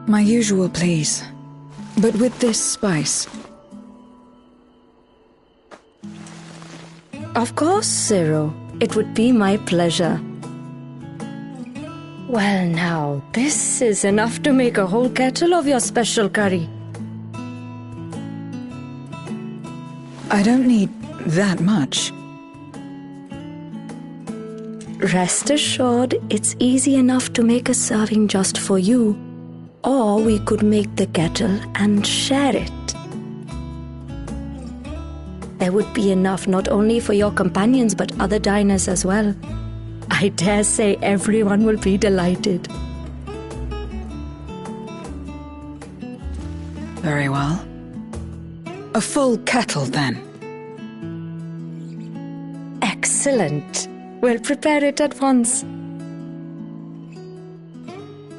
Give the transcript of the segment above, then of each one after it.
My usual, please. But with this spice. Of course, Zero. It would be my pleasure. Well now, this is enough to make a whole kettle of your special curry. I don't need that much. Rest assured, it's easy enough to make a serving just for you. Or we could make the kettle and share it. There would be enough not only for your companions but other diners as well. I dare say everyone will be delighted. Very well. A full kettle, then. Excellent. We'll prepare it at once.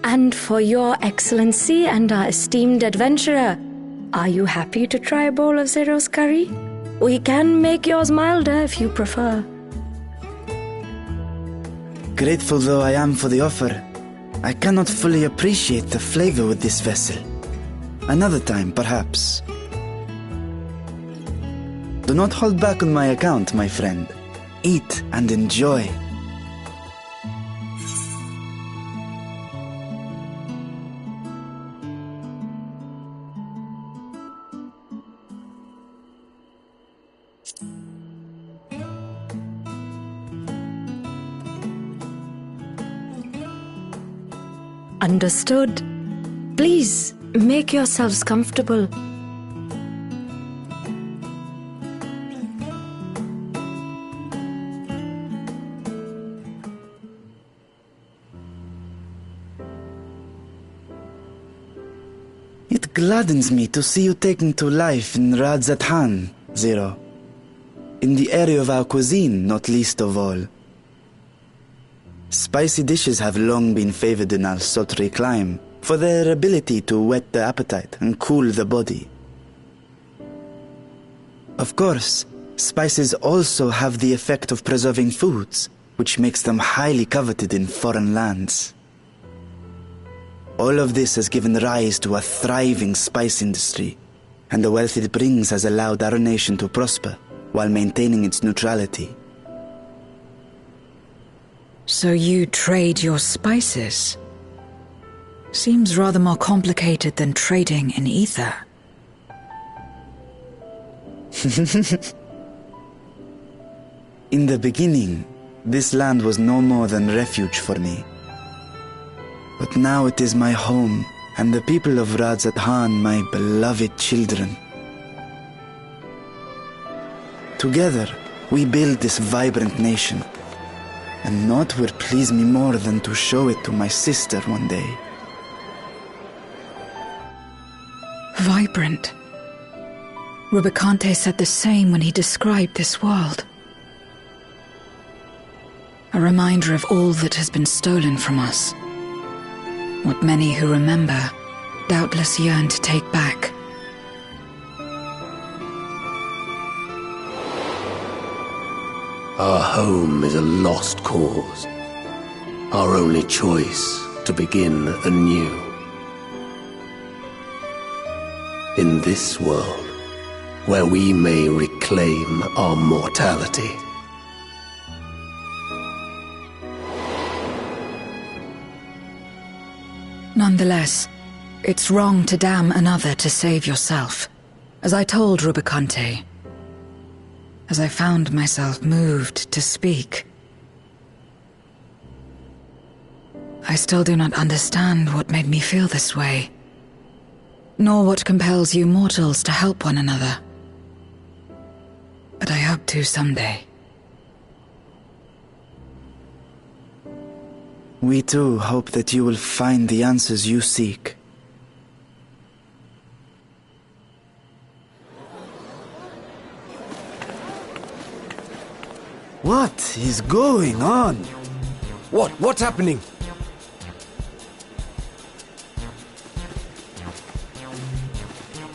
And for your excellency and our esteemed adventurer, are you happy to try a bowl of Zero's curry? We can make yours milder if you prefer. Grateful though I am for the offer, I cannot fully appreciate the flavor with this vessel. Another time, perhaps. Do not hold back on my account, my friend. Eat and enjoy. Understood. Please, make yourselves comfortable. It gladdens me to see you taking to life in Radzatan, Zero. In the area of our cuisine, not least of all. Spicy dishes have long been favored in our sultry clime for their ability to whet the appetite and cool the body. Of course, spices also have the effect of preserving foods, which makes them highly coveted in foreign lands. All of this has given rise to a thriving spice industry, and the wealth it brings has allowed our nation to prosper while maintaining its neutrality. So you trade your spices? Seems rather more complicated than trading in ether. In the beginning, this land was no more than refuge for me. But now it is my home, and the people of Radzat-Han my beloved children. Together, we build this vibrant nation, and naught would please me more than to show it to my sister one day. Vibrant. Rubicante said the same when he described this world. A reminder of all that has been stolen from us. What many who remember doubtless yearn to take back. Our home is a lost cause. Our only choice to begin anew. In this world, where we may reclaim our mortality. Nonetheless, it's wrong to damn another to save yourself, as I told Rubicante. As I found myself moved to speak. I still do not understand what made me feel this way, nor what compels you mortals to help one another. But I hope to someday. We too hope that you will find the answers you seek. What is going on? What's happening?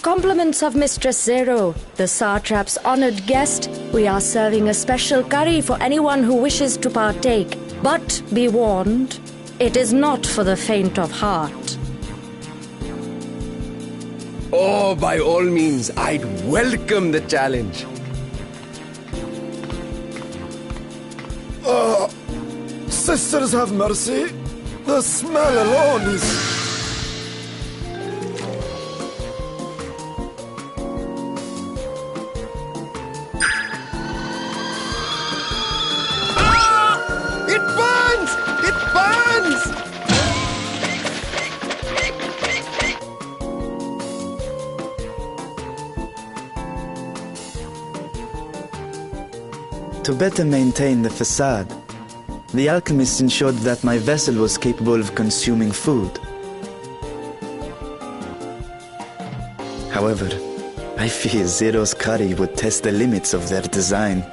Compliments of Mistress Zero, the Satrap's honored guest. We are serving a special curry for anyone who wishes to partake. But be warned, it is not for the faint of heart. Oh, by all means, I'd welcome the challenge. Sisters have mercy. The smell alone is... It burns! It burns! To better maintain the facade, the alchemists ensured that my vessel was capable of consuming food. However, I fear Zero's curry would test the limits of their design.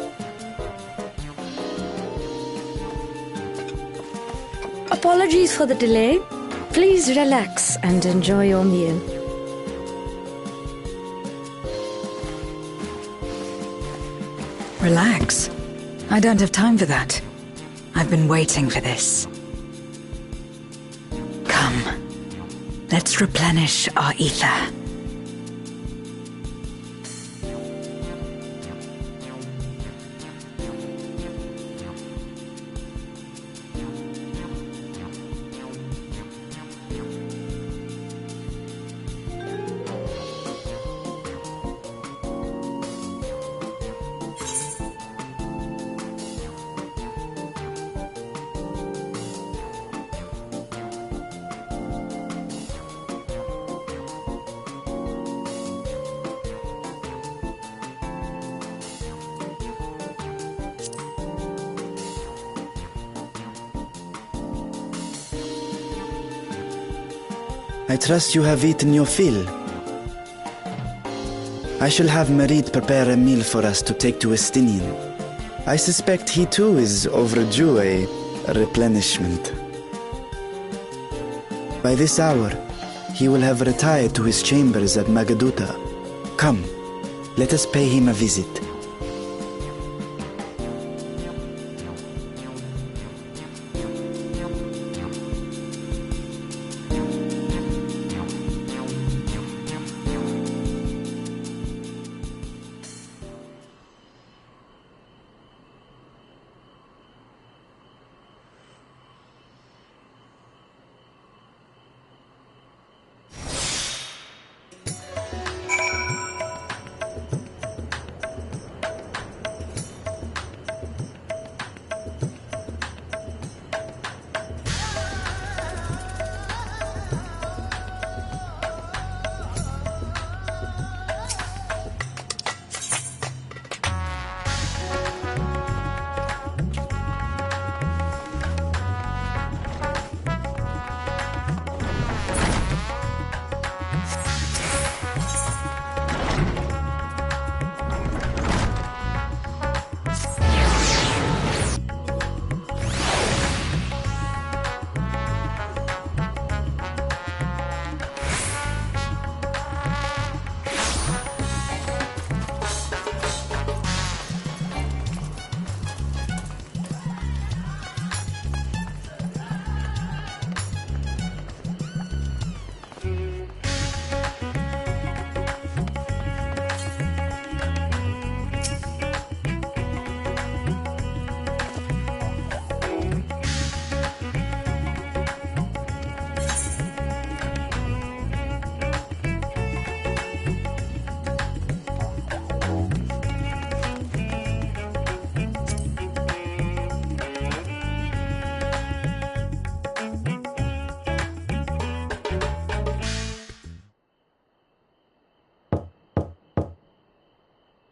Apologies for the delay. Please relax and enjoy your meal. Relax. I don't have time for that. I've been waiting for this. Come, let's replenish our ether. I trust you have eaten your fill. I shall have Merid prepare a meal for us to take to Estinian. I suspect he too is overdue a replenishment. By this hour, he will have retired to his chambers at Magaduta. Come, let us pay him a visit.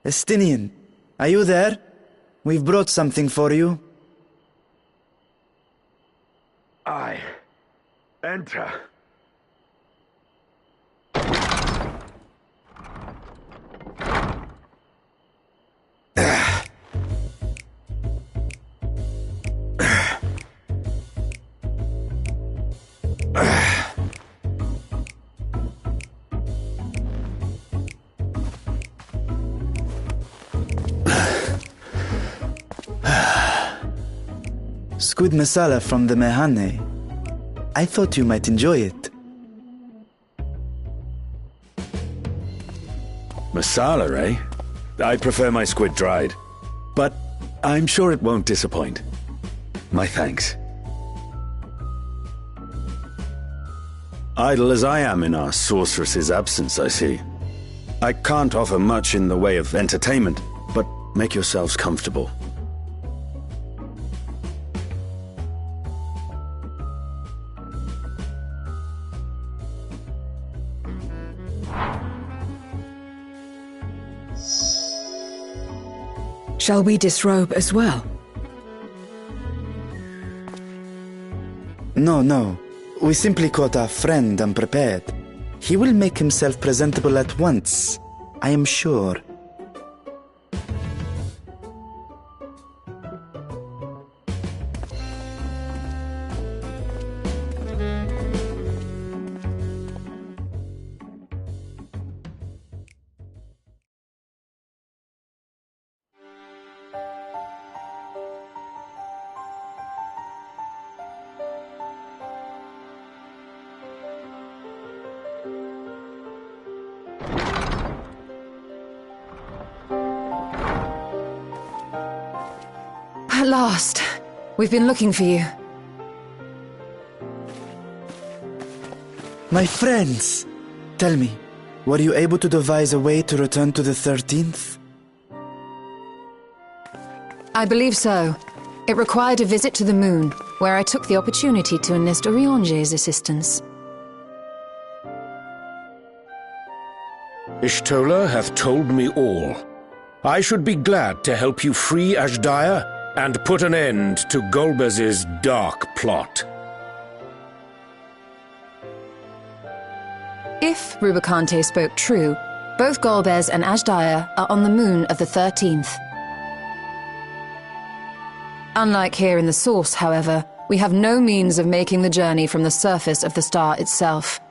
Estinian, are you there? We've brought something for you. Enter. Squid masala from the Mehane. I thought you might enjoy it. Masala, eh? I prefer my squid dried. But I'm sure it won't disappoint. My thanks. Idle as I am in our sorceress's absence, I see. I can't offer much in the way of entertainment, but make yourselves comfortable. Shall we disrobe as well? No. We simply caught our friend unprepared. He will make himself presentable at once, I am sure. At last. We've been looking for you. My friends! Tell me, were you able to devise a way to return to the 13th? I believe so. It required a visit to the moon, where I took the opportunity to enlist Oriange's assistance. Ishtola hath told me all. I should be glad to help you free Ashdaya and put an end to Golbez's dark plot. If Rubicante spoke true, both Golbez and Ashdaya are on the moon of the 13th. Unlike here in the Source, however, we have no means of making the journey from the surface of the star itself.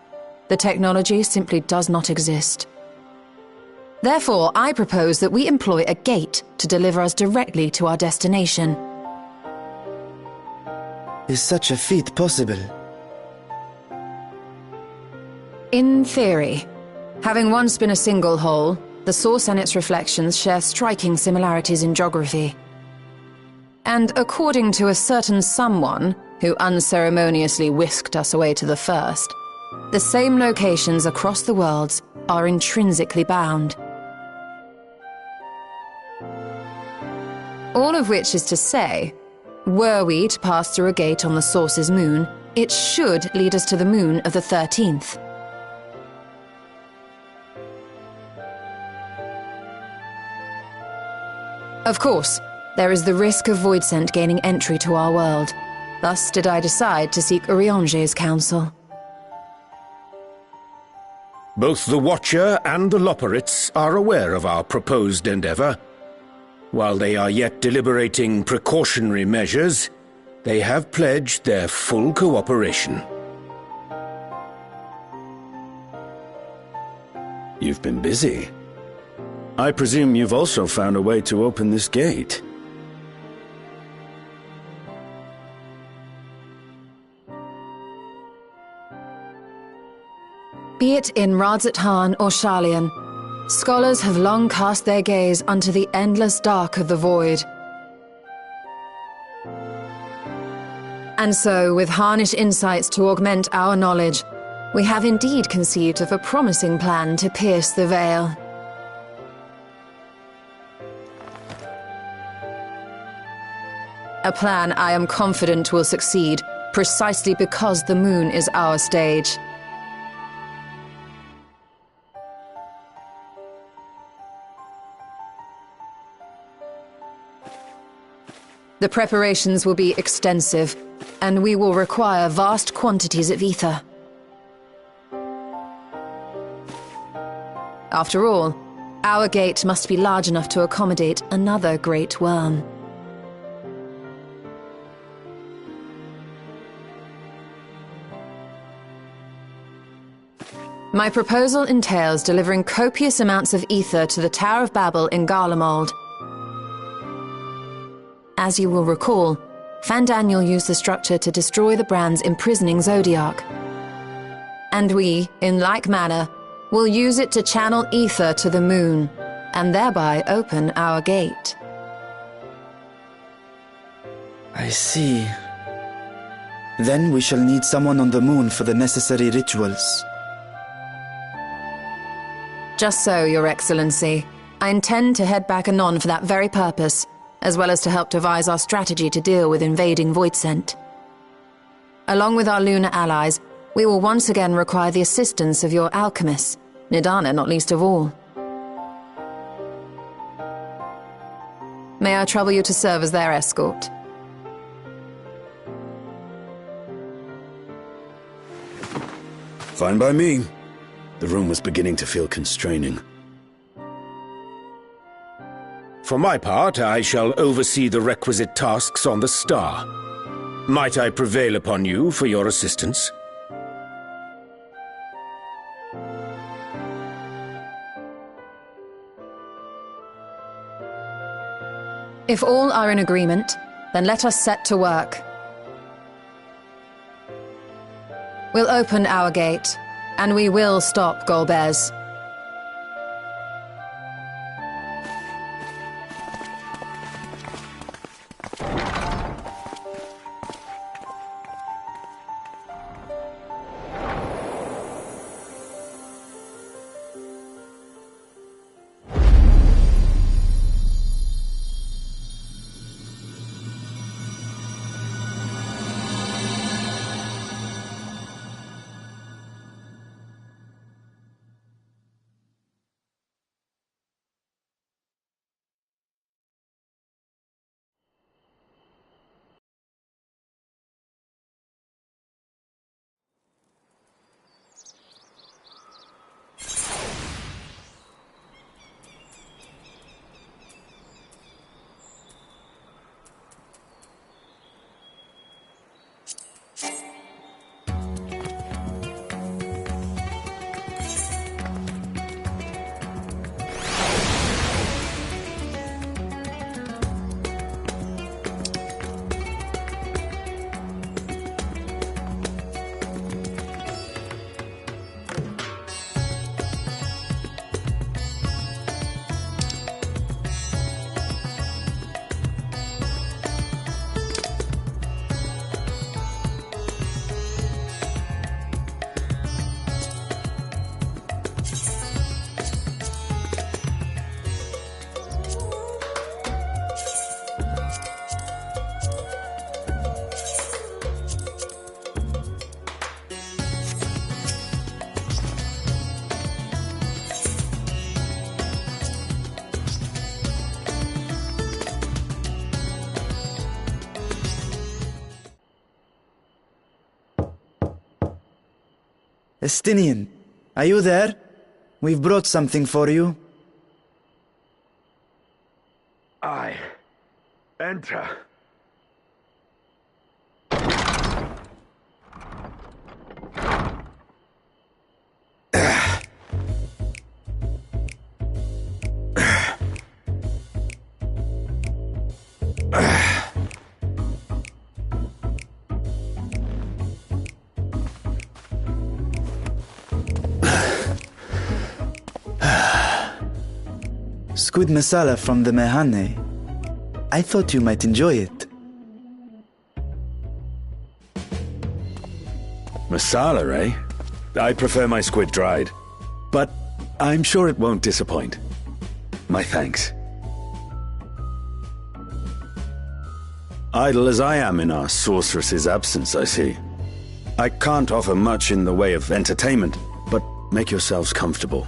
The technology simply does not exist. Therefore, I propose that we employ a gate to deliver us directly to our destination. Is such a feat possible? In theory. Having once been a single hole, the Source and its reflections share striking similarities in geography. And according to a certain someone who unceremoniously whisked us away to the first, the same locations across the worlds are intrinsically bound. All of which is to say, were we to pass through a gate on the Source's moon, it should lead us to the moon of the 13th. Of course, there is the risk of Voidsent gaining entry to our world. Thus did I decide to seek Oriange's counsel. Both the Watcher and the Loporrits are aware of our proposed endeavor. While they are yet deliberating precautionary measures, they have pledged their full cooperation. You've been busy. I presume you've also found a way to open this gate. Be it in Radzat-Han or Sharlayan, scholars have long cast their gaze unto the endless dark of the void. And so, with Harnish insights to augment our knowledge, we have indeed conceived of a promising plan to pierce the veil. A plan I am confident will succeed, precisely because the moon is our stage. The preparations will be extensive, and we will require vast quantities of ether. After all, our gate must be large enough to accommodate another great worm. My proposal entails delivering copious amounts of ether to the Tower of Babel in Garlemald. As you will recall, Fandaniel used the structure to destroy the Brand's imprisoning Zodiac. And we, in like manner, will use it to channel ether to the moon, and thereby open our gate. I see. Then we shall need someone on the moon for the necessary rituals. Just so, Your Excellency. I intend to head back anon for that very purpose, as well as to help devise our strategy to deal with invading Voidsent. Along with our lunar allies, we will once again require the assistance of your alchemists, Nidana not least of all. May I trouble you to serve as their escort? Fine by me. The room was beginning to feel constraining. For my part, I shall oversee the requisite tasks on the star. Might I prevail upon you for your assistance? If all are in agreement, then let us set to work. We'll open our gate, and we will stop Golbez. Estinian, are you there? We've brought something for you. I enter. Squid masala from the Mehane. I thought you might enjoy it. Masala, eh? I prefer my squid dried. But I'm sure it won't disappoint. My thanks. Idle as I am in our sorceress's absence, I see. I can't offer much in the way of entertainment, but make yourselves comfortable.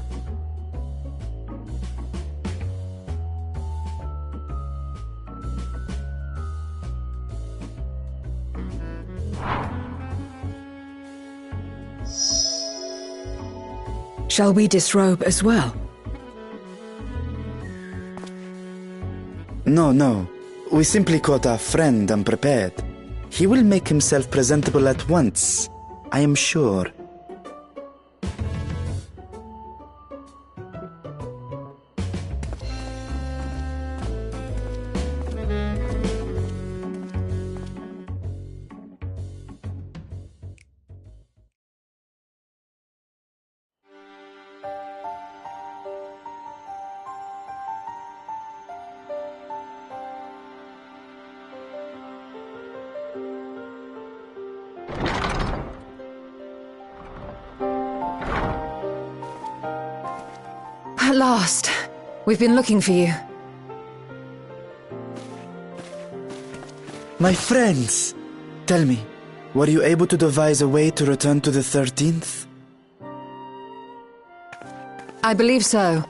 Shall we disrobe as well? No. We simply caught our friend unprepared. He will make himself presentable at once, I am sure. At last. We've been looking for you. My friends! Tell me, were you able to devise a way to return to the 13th? I believe so.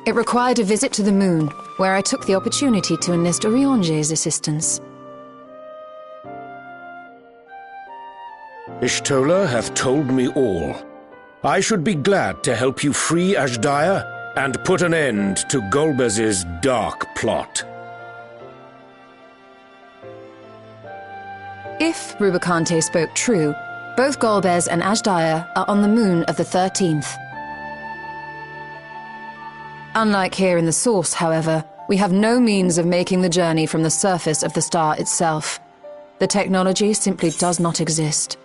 It required a visit to the moon, where I took the opportunity to enlist Oriange's assistance. Ishtola hath told me all. I should be glad to help you free Azhdaya and put an end to Golbez's dark plot. If Rubicante spoke true, both Golbez and Azhdaya are on the moon of the 13th. Unlike here in the Source, however, we have no means of making the journey from the surface of the star itself. The technology simply does not exist.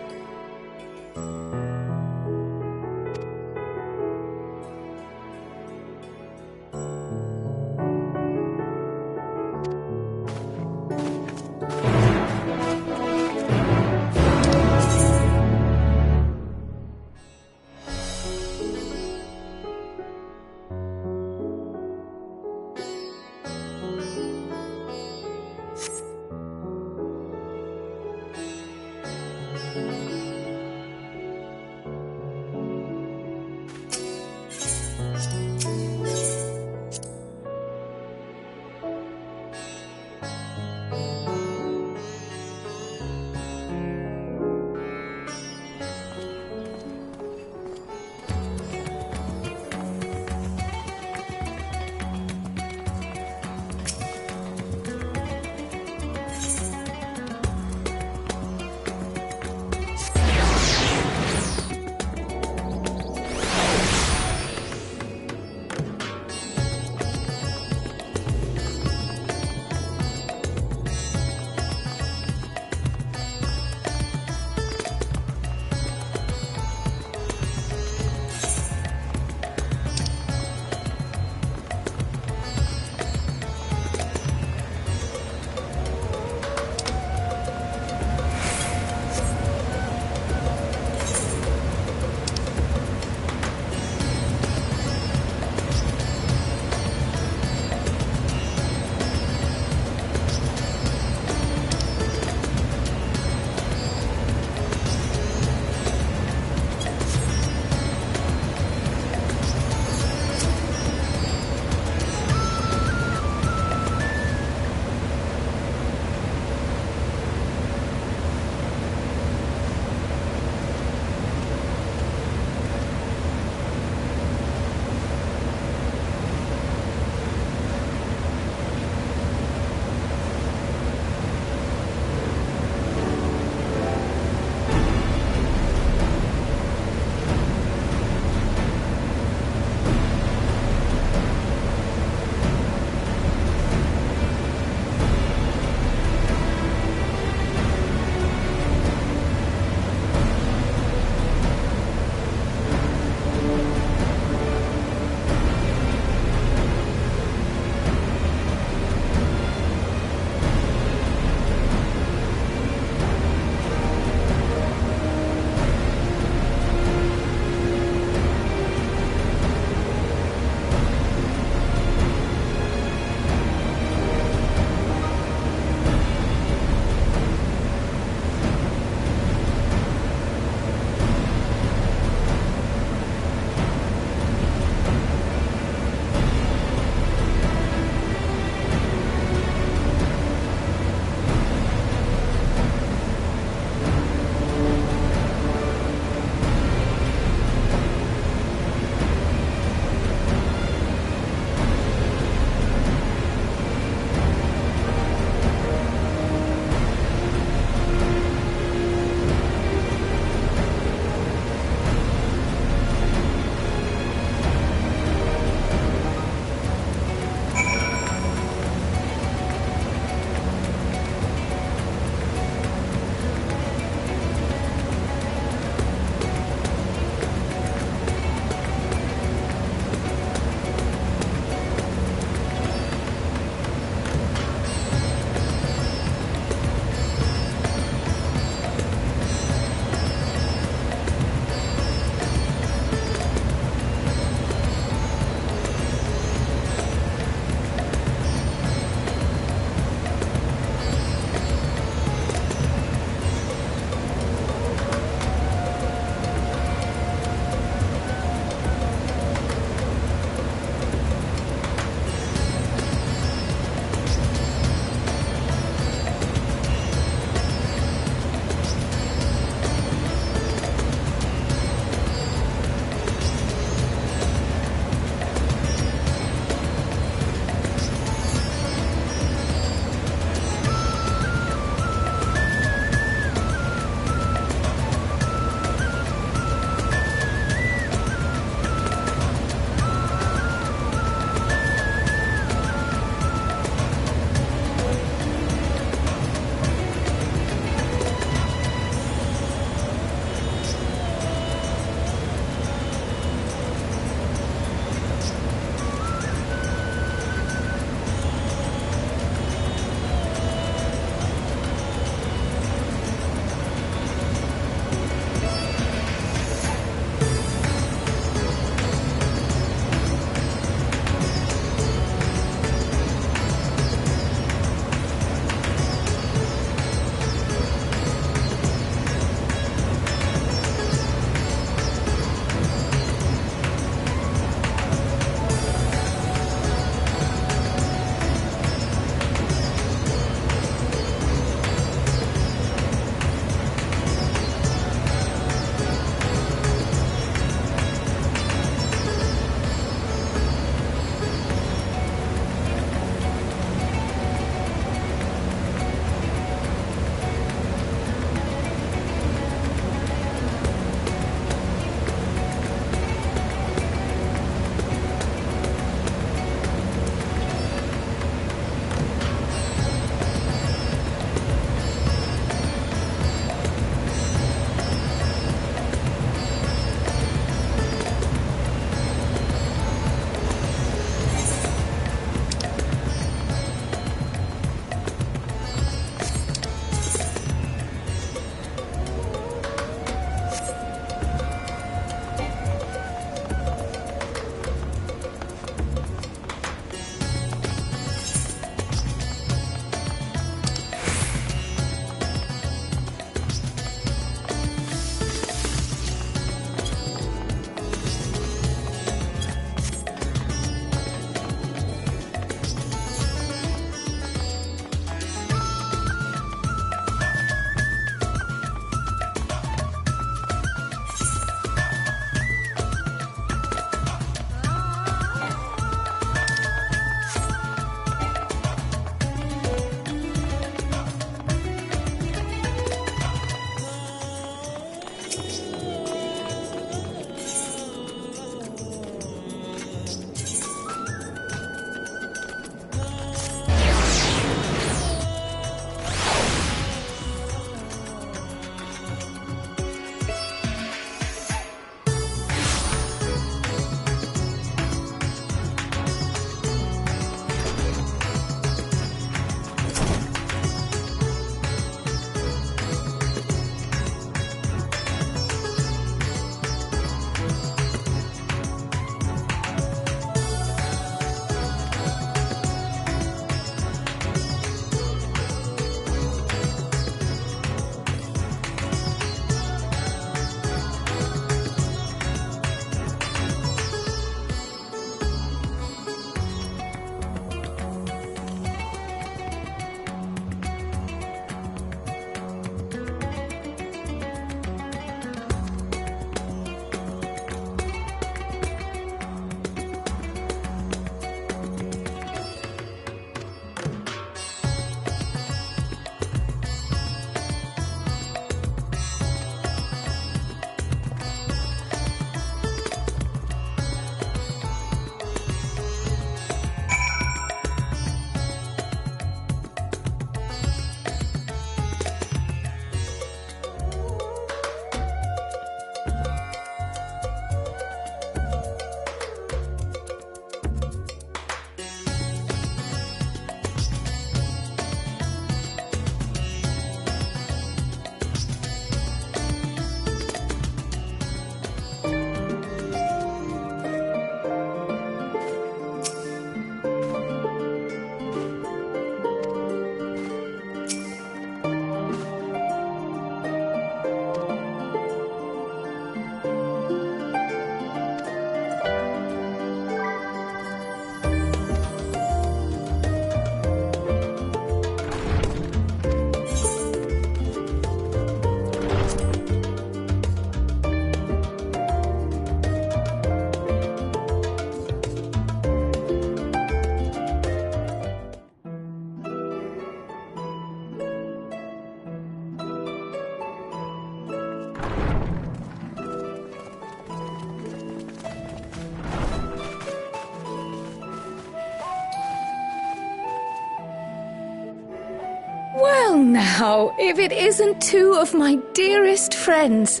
Well now, if it isn't two of my dearest friends.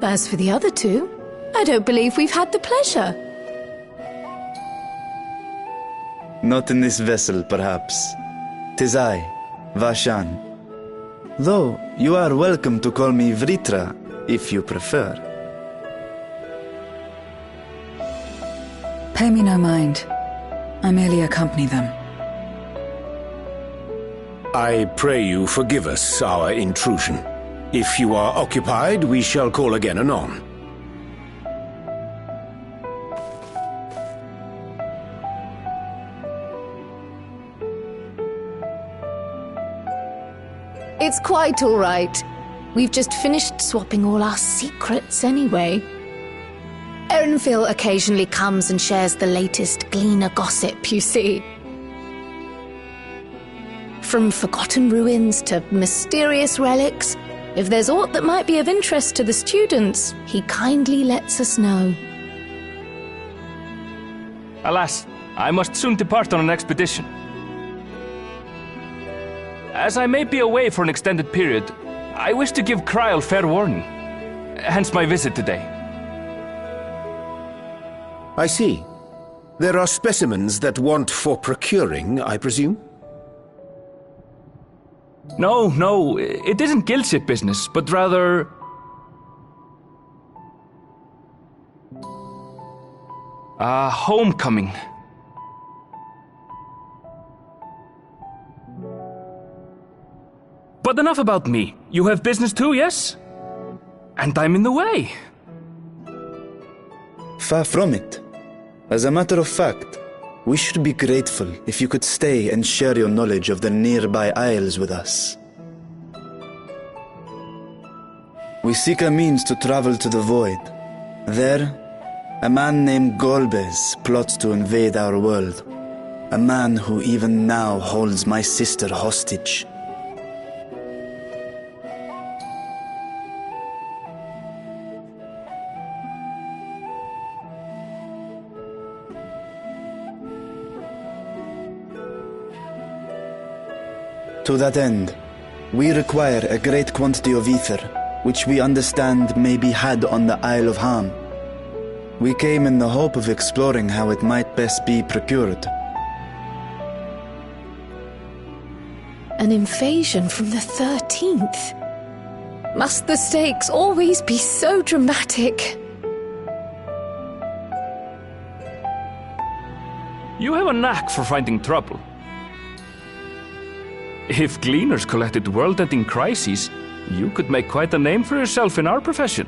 As for the other two, I don't believe we've had the pleasure. Not in this vessel, perhaps. 'Tis I, Vashan. Though you are welcome to call me Vritra, if you prefer. Pay me no mind. I merely accompany them. I pray you forgive us our intrusion. If you are occupied, we shall call again anon. It's quite all right. We've just finished swapping all our secrets anyway. Erenfil occasionally comes and shares the latest Gleaner gossip, you see. From forgotten ruins to mysterious relics, if there's aught that might be of interest to the students, he kindly lets us know. Alas, I must soon depart on an expedition. As I may be away for an extended period, I wish to give Kryl fair warning. Hence my visit today. I see. There are specimens that want for procuring, I presume? No, it isn't guildship business, but rather... homecoming. But enough about me. You have business too, yes? And I'm in the way. Far from it. As a matter of fact, we should be grateful if you could stay and share your knowledge of the nearby isles with us. We seek a means to travel to the Void. There, a man named Golbez plots to invade our world. A man who even now holds my sister hostage. To that end, we require a great quantity of ether, which we understand may be had on the Isle of Ham. We came in the hope of exploring how it might best be procured. An invasion from the 13th? Must the stakes always be so dramatic? You have a knack for finding trouble. If Gleaners collected world-ending crises, you could make quite a name for yourself in our profession.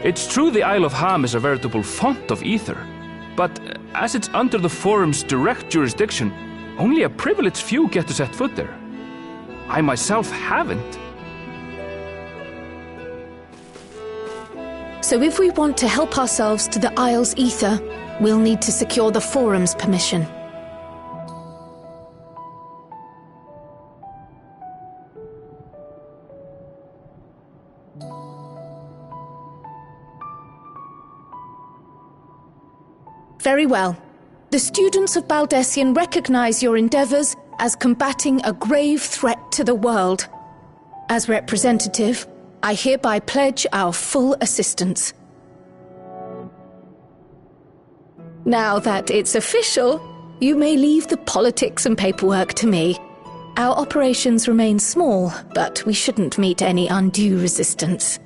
It's true the Isle of Ham is a veritable font of ether, but as it's under the Forum's direct jurisdiction, only a privileged few get to set foot there. I myself haven't. So if we want to help ourselves to the Isle's ether, we'll need to secure the Forum's permission. Very well. The students of Baldessian recognize your endeavors as combating a grave threat to the world. As representative, I hereby pledge our full assistance. Now that it's official, you may leave the politics and paperwork to me. Our operations remain small, but we shouldn't meet any undue resistance.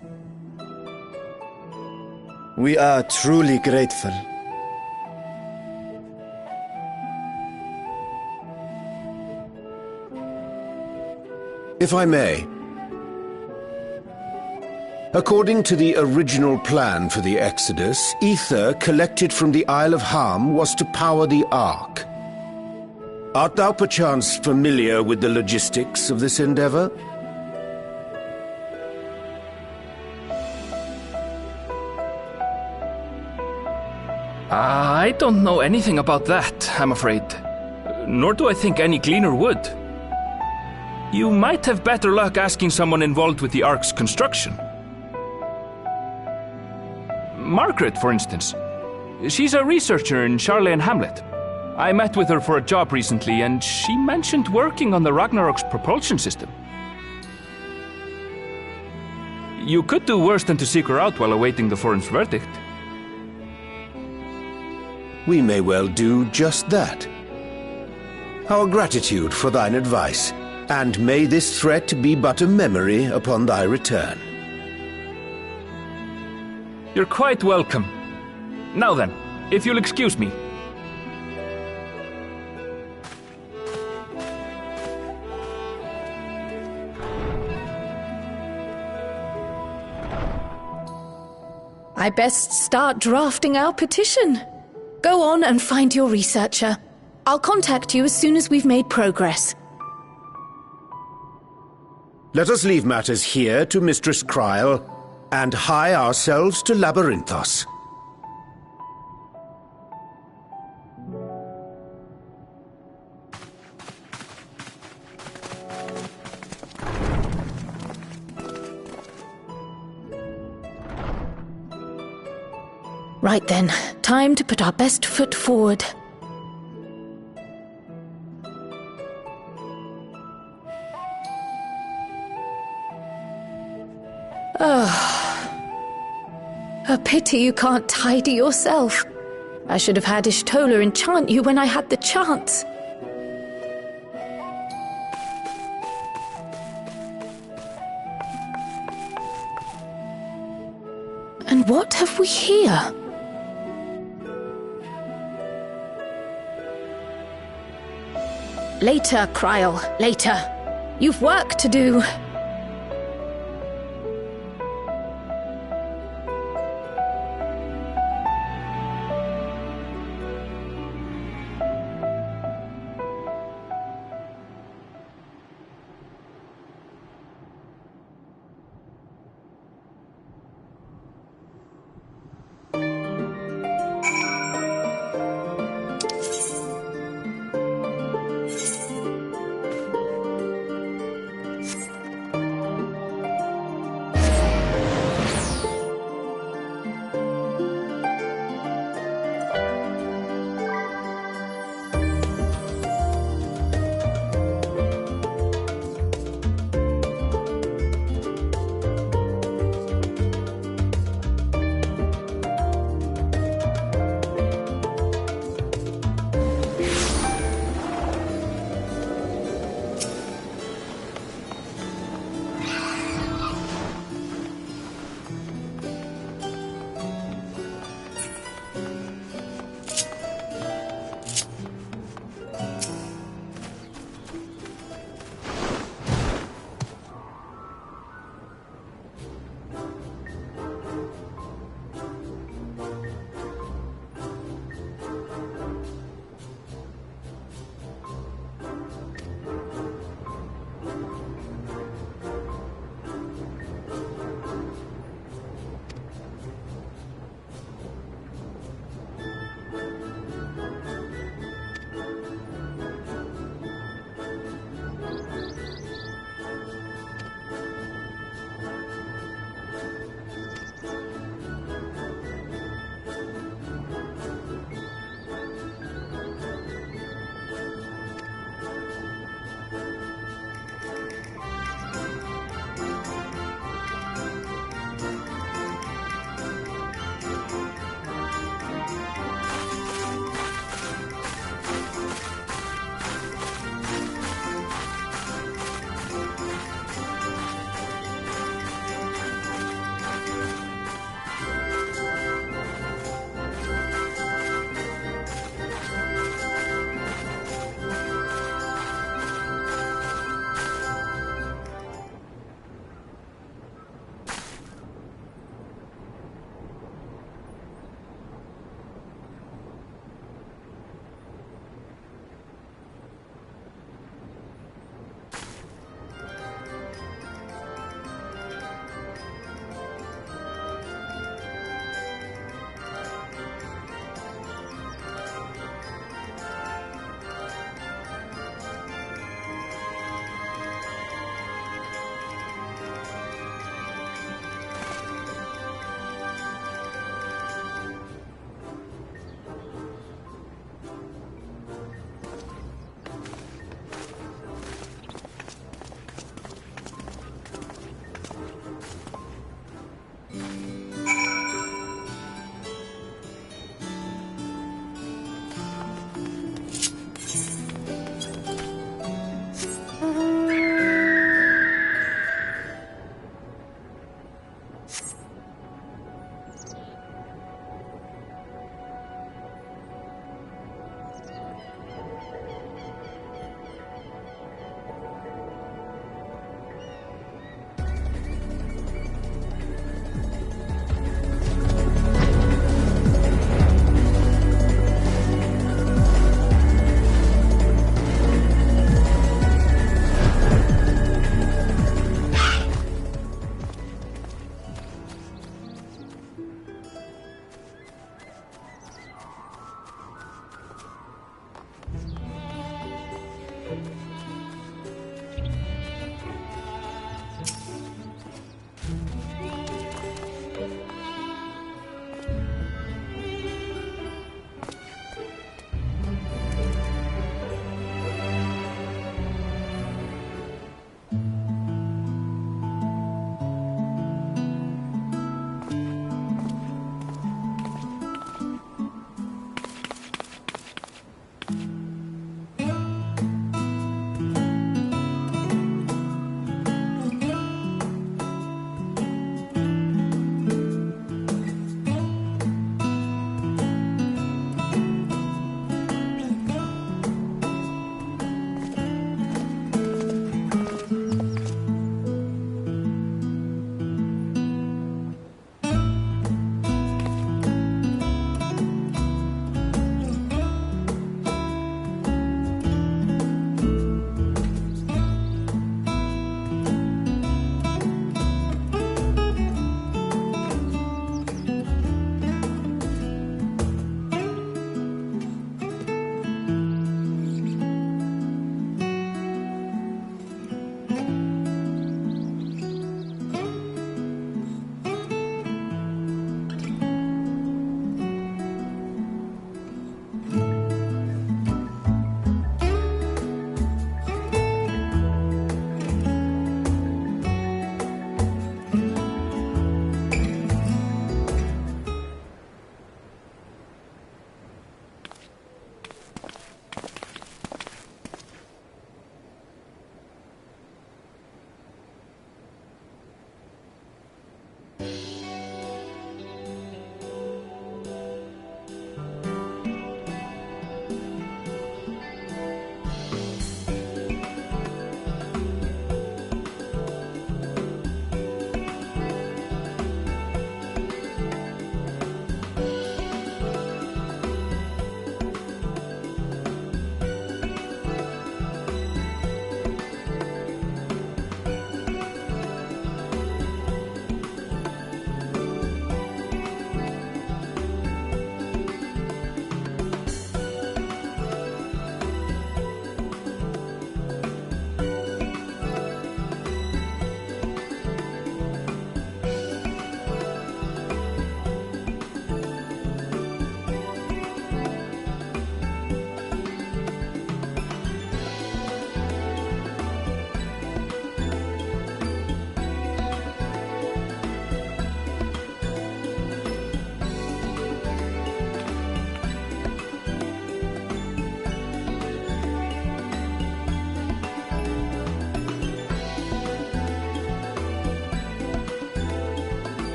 We are truly grateful. If I may. According to the original plan for the Exodus, ether collected from the Isle of Ham was to power the Ark. Art thou perchance familiar with the logistics of this endeavor? I don't know anything about that, I'm afraid. Nor do I think any Gleaner would. You might have better luck asking someone involved with the Ark's construction. Margaret, for instance. She's a researcher in Charley and Hamlet. I met with her for a job recently, and she mentioned working on the Ragnarok's propulsion system. You could do worse than to seek her out while awaiting the forum's verdict. We may well do just that. Our gratitude for thine advice, and may this threat be but a memory upon thy return. You're quite welcome. Now then, if you'll excuse me. I best start drafting our petition. Go on and find your researcher. I'll contact you as soon as we've made progress. Let us leave matters here to Mistress Kryl, and hie ourselves to Labyrinthos. Right then, time to put our best foot forward. A pity you can't tidy yourself. I should have had Ishtola enchant you when I had the chance. And what have we here? Later, Kryl, later. You've work to do.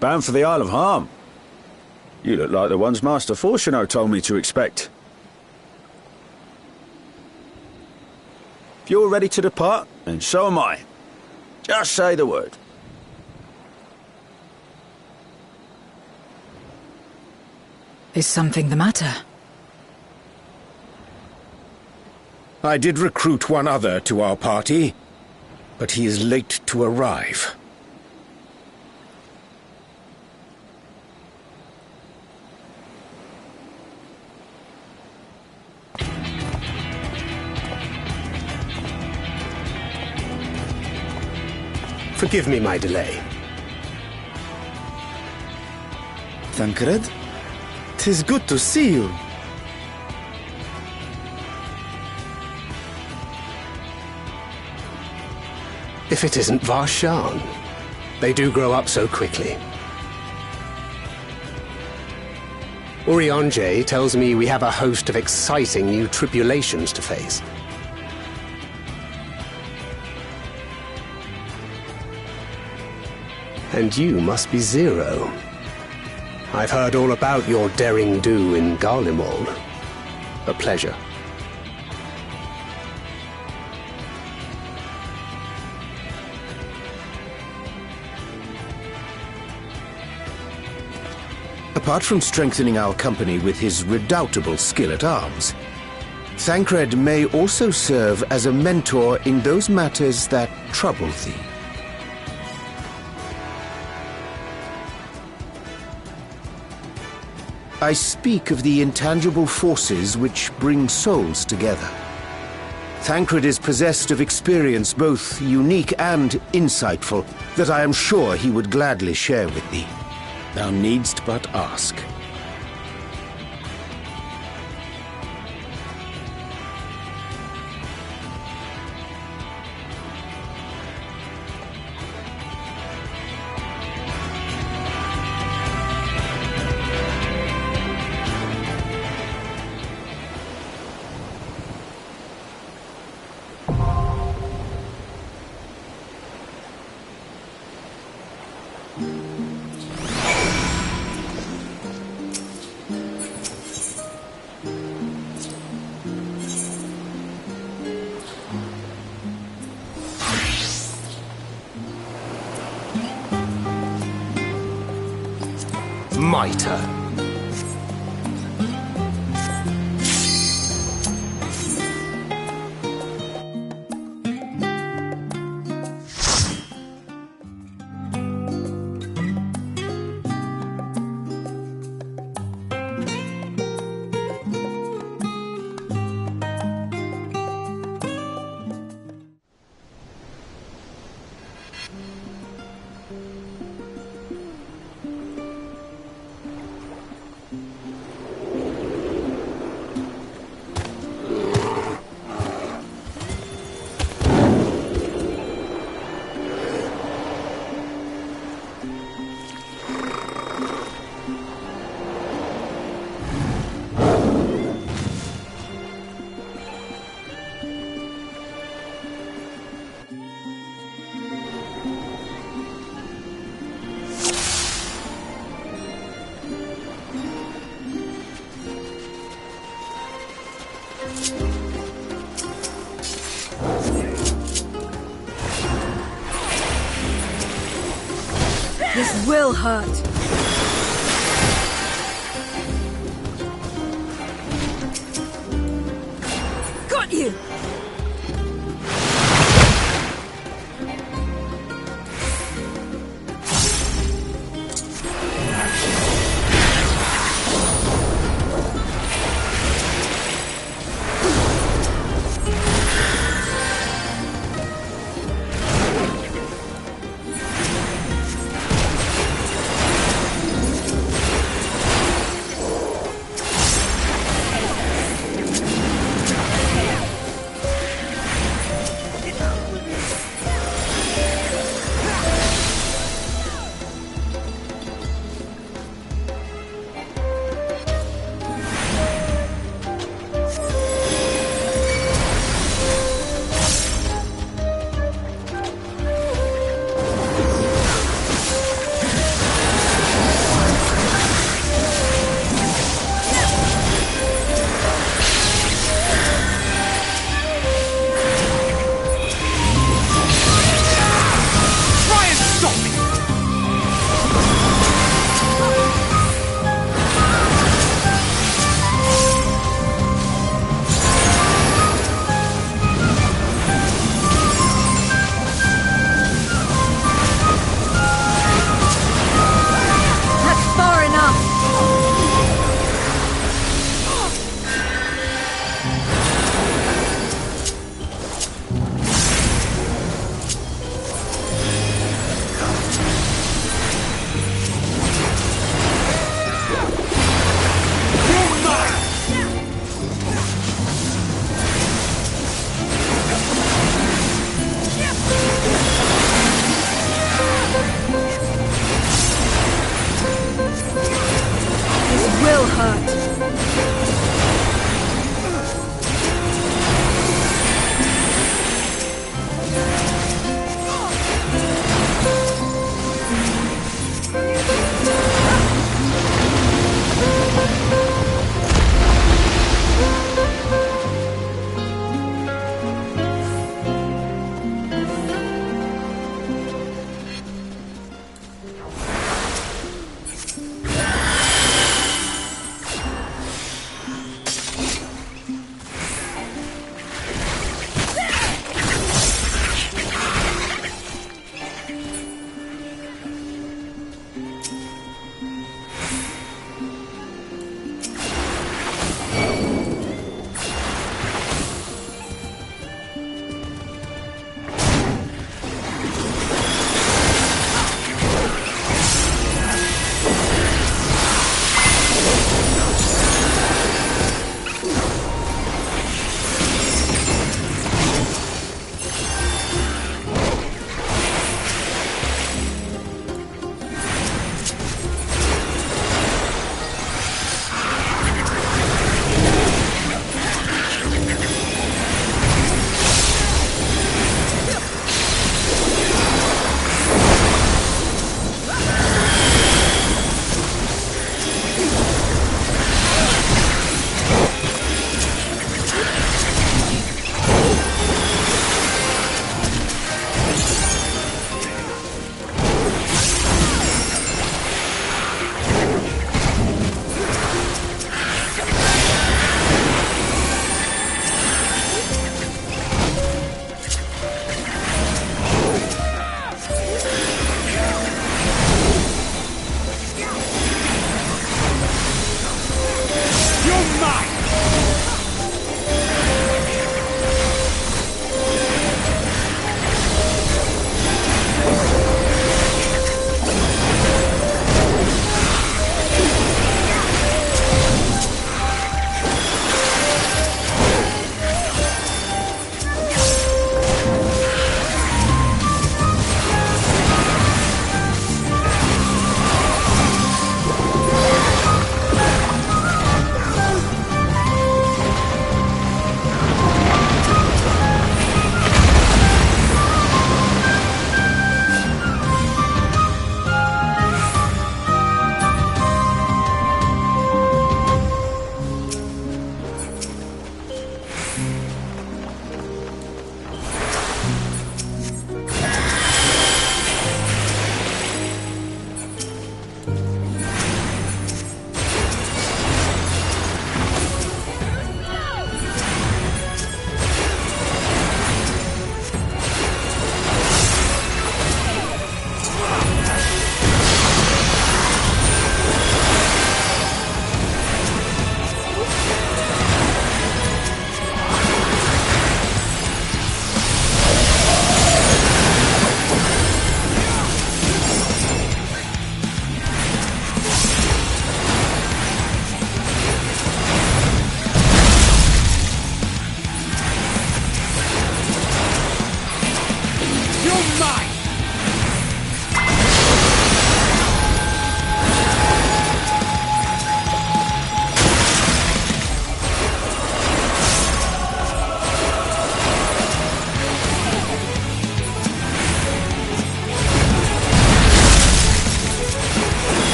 Bound for the Isle of Harm. You look like the ones Master Fortuno told me to expect. If you're ready to depart, then so am I. Just say the word. Is something the matter? I did recruit one other to our party, but he is late to arrive. Forgive me my delay. Thancred? 'Tis good to see you. If it isn't Varshan. They do grow up so quickly. Urianger tells me we have a host of exciting new tribulations to face. And you must be Zero. I've heard all about your daring do in Garlemald. A pleasure. Apart from strengthening our company with his redoubtable skill at arms, Thancred may also serve as a mentor in those matters that trouble thee. I speak of the intangible forces which bring souls together. Thancred is possessed of experience both unique and insightful that I am sure he would gladly share with thee. Thou needst but ask. Mitre. This will hurt. Got you! will hurt.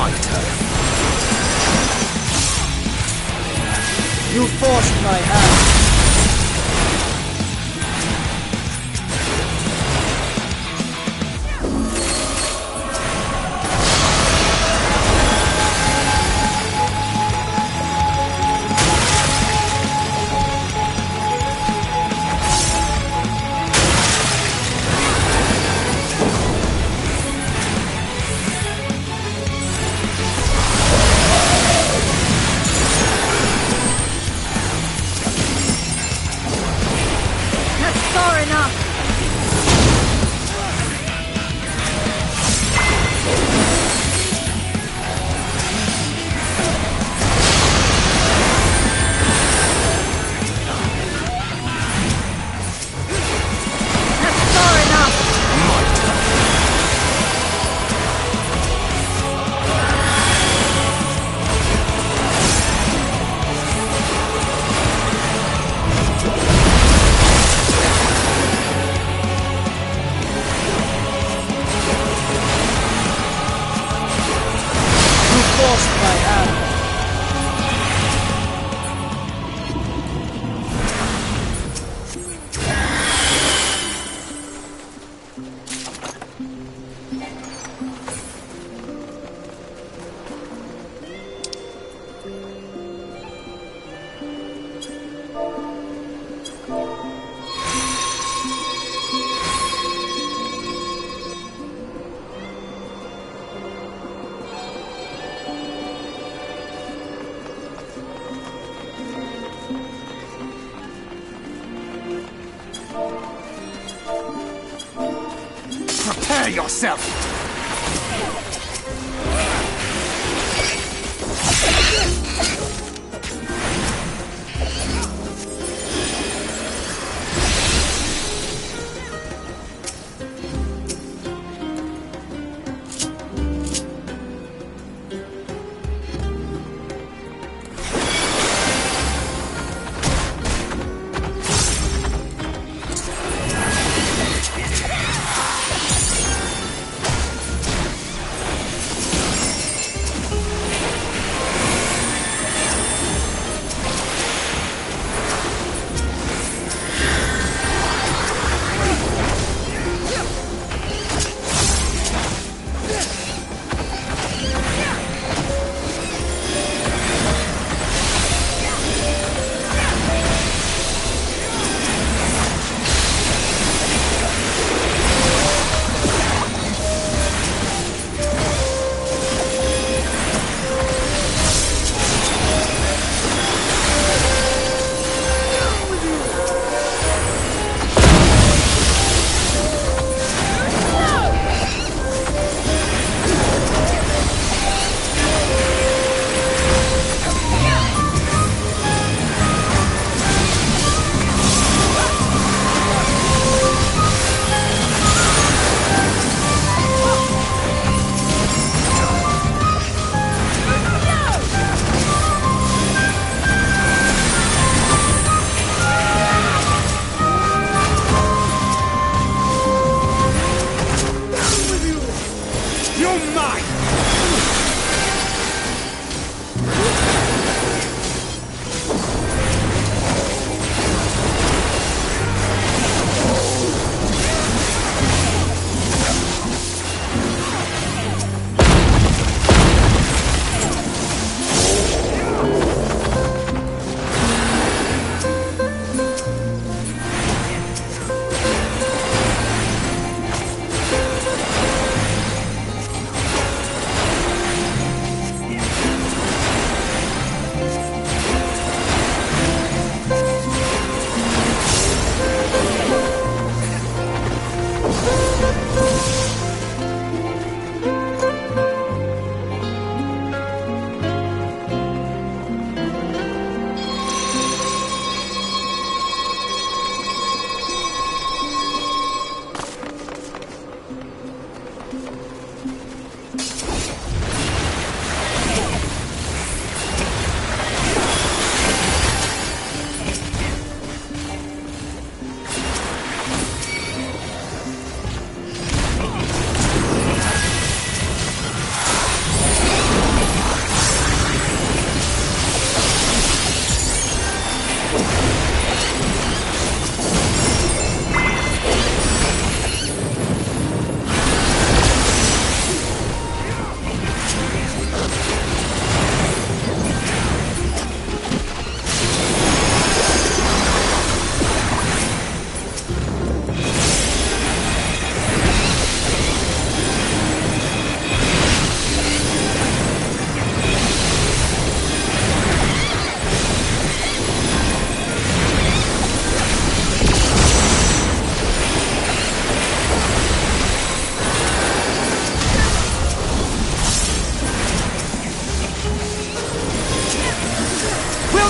My turn. You forced my hand. Prepare yourself!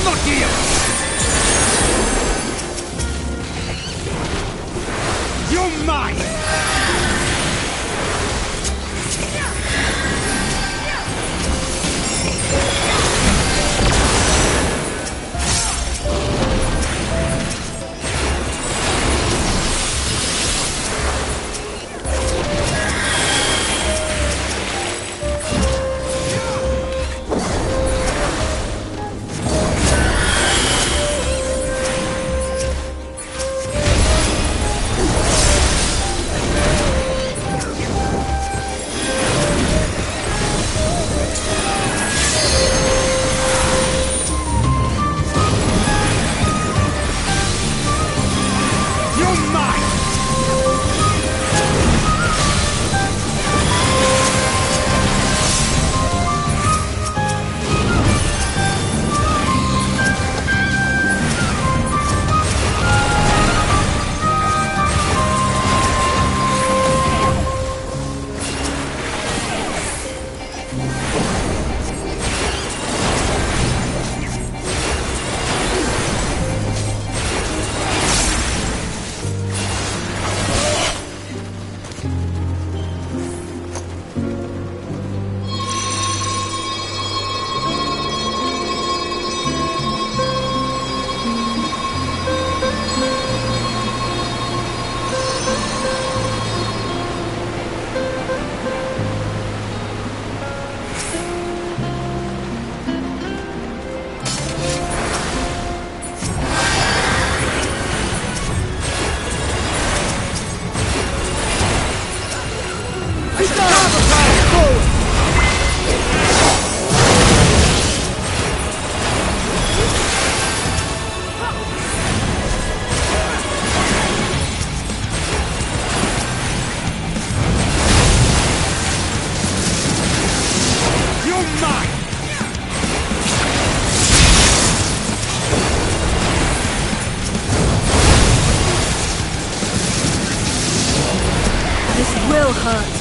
not yield! You're mine! Will hurt.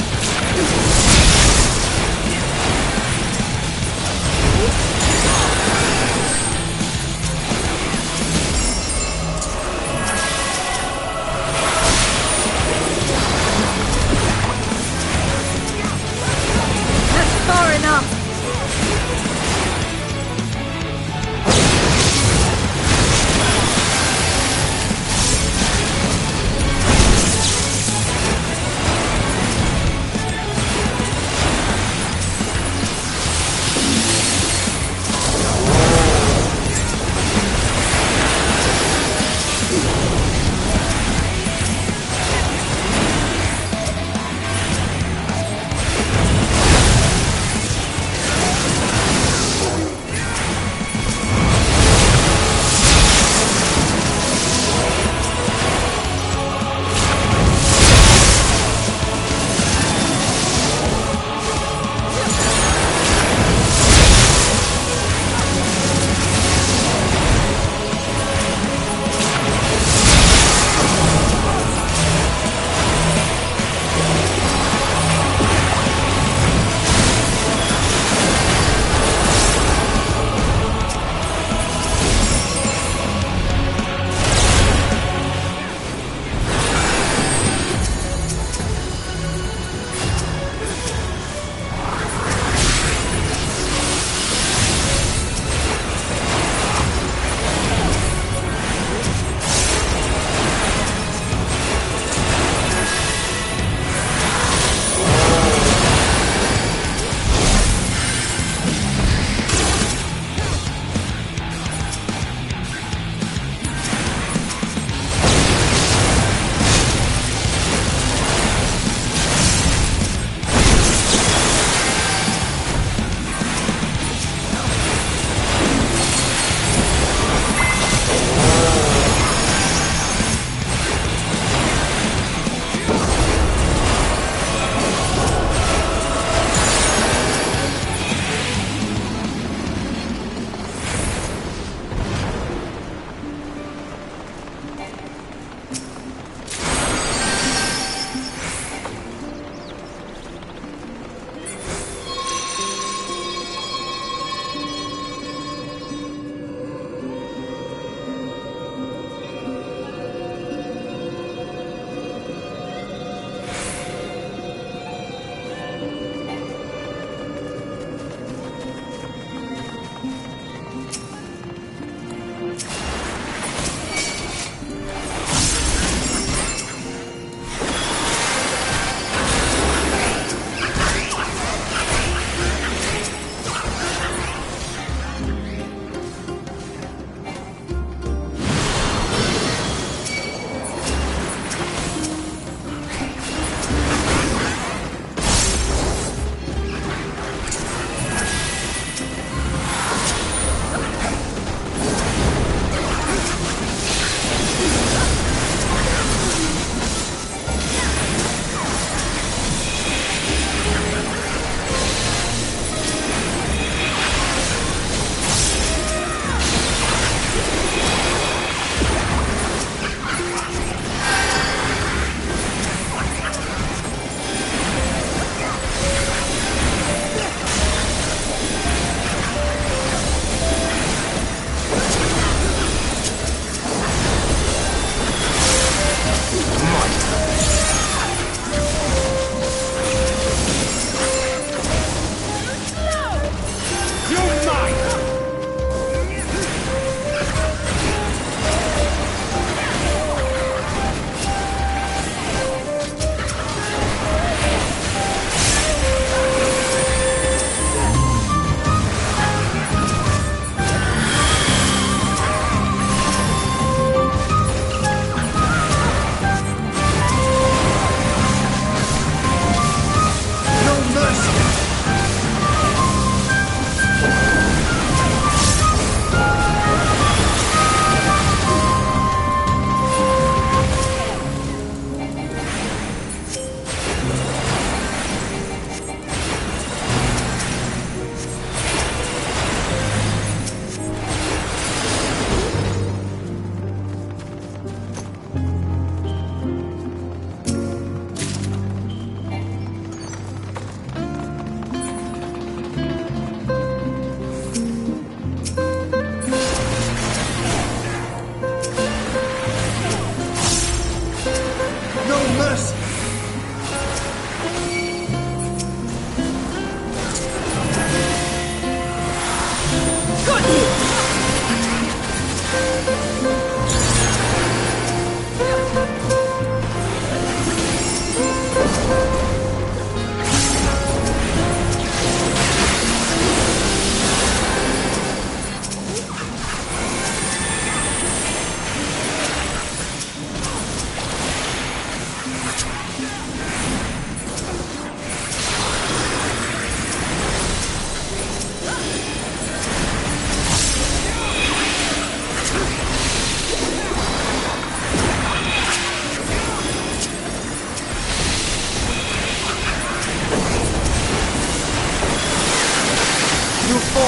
That's far enough.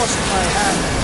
forced my hand.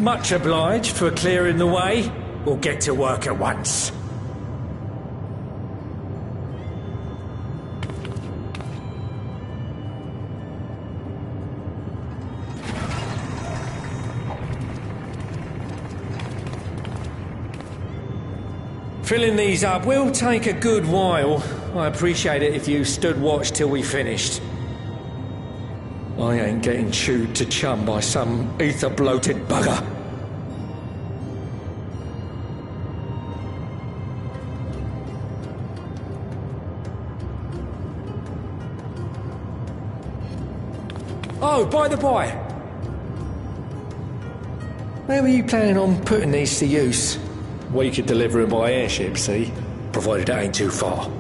Much obliged for clearing the way. We'll get to work at once. Filling these up will take a good while. I appreciate it if you stood watch till we finished. I ain't getting chewed to chum by some ether-bloated bugger. Oh, by the by, where were you planning on putting these to use? We could deliver them by airship, see? Provided it ain't too far.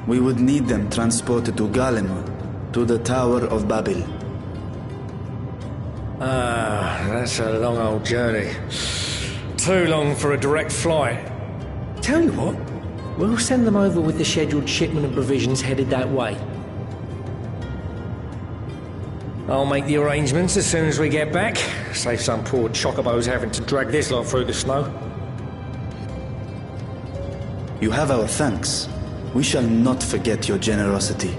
We would need them transported to Garlemald, to the Tower of Babel. Ah, that's a long old journey. Too long for a direct flight. Tell you what, we'll send them over with the scheduled shipment of provisions headed that way. I'll make the arrangements as soon as we get back. Save some poor chocobos having to drag this lot through the snow. You have our thanks. We shall not forget your generosity.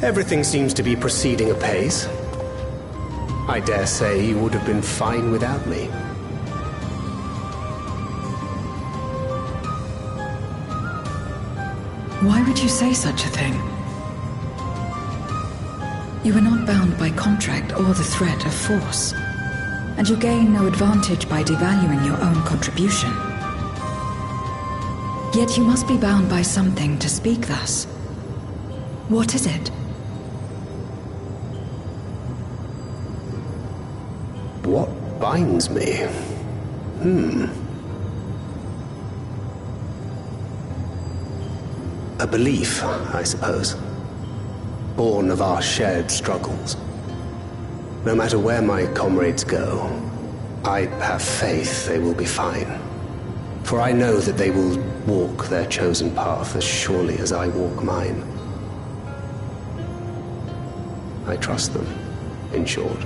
Everything seems to be proceeding apace. I dare say you would have been fine without me. Why would you say such a thing? You are not bound by contract or the threat of force, and you gain no advantage by devaluing your own contribution. Yet you must be bound by something to speak thus. What is it? What binds me? A belief, I suppose. Born of our shared struggles. No matter where my comrades go, I have faith they will be fine. For I know that they will walk their chosen path as surely as I walk mine. I trust them, in short.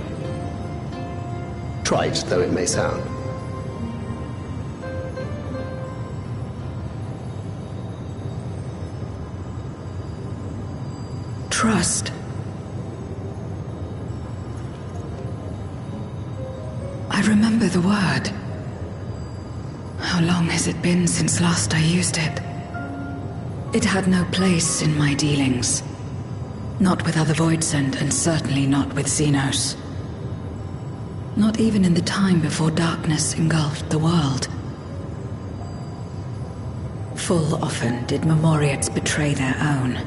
Trite though it may sound. Trust. I remember the word. How long has it been since last I used it? It had no place in my dealings. Not with other Voidsent, and certainly not with Xenos. Not even in the time before darkness engulfed the world. Full often did Memoriates betray their own,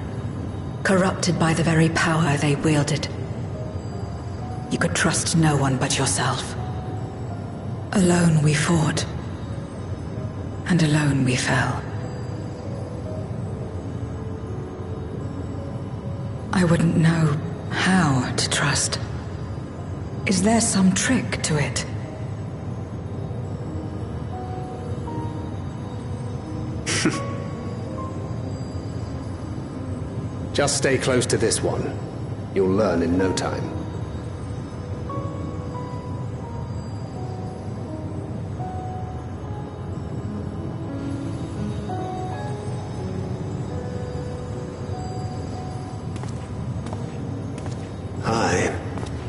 corrupted by the very power they wielded. You could trust no one but yourself. Alone we fought, and alone we fell. I wouldn't know how to trust. Is there some trick to it? Just stay close to this one. You'll learn in no time. Aye,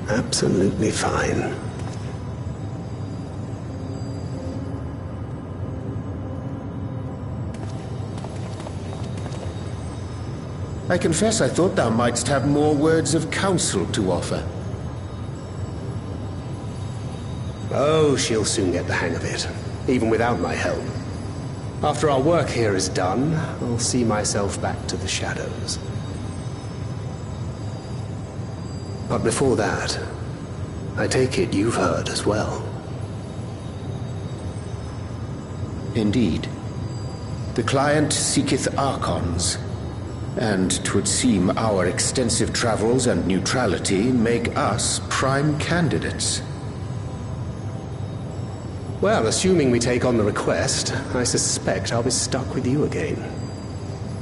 absolutely fine. I confess I thought thou mightst have more words of counsel to offer. Oh, she'll soon get the hang of it, even without my help. After our work here is done, I'll see myself back to the shadows. But before that, I take it you've heard as well. Indeed. The client seeketh Archons, and 'twould seem our extensive travels and neutrality make us prime candidates. Well, assuming we take on the request, I suspect I'll be stuck with you again.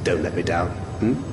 Don't let me down, hmm?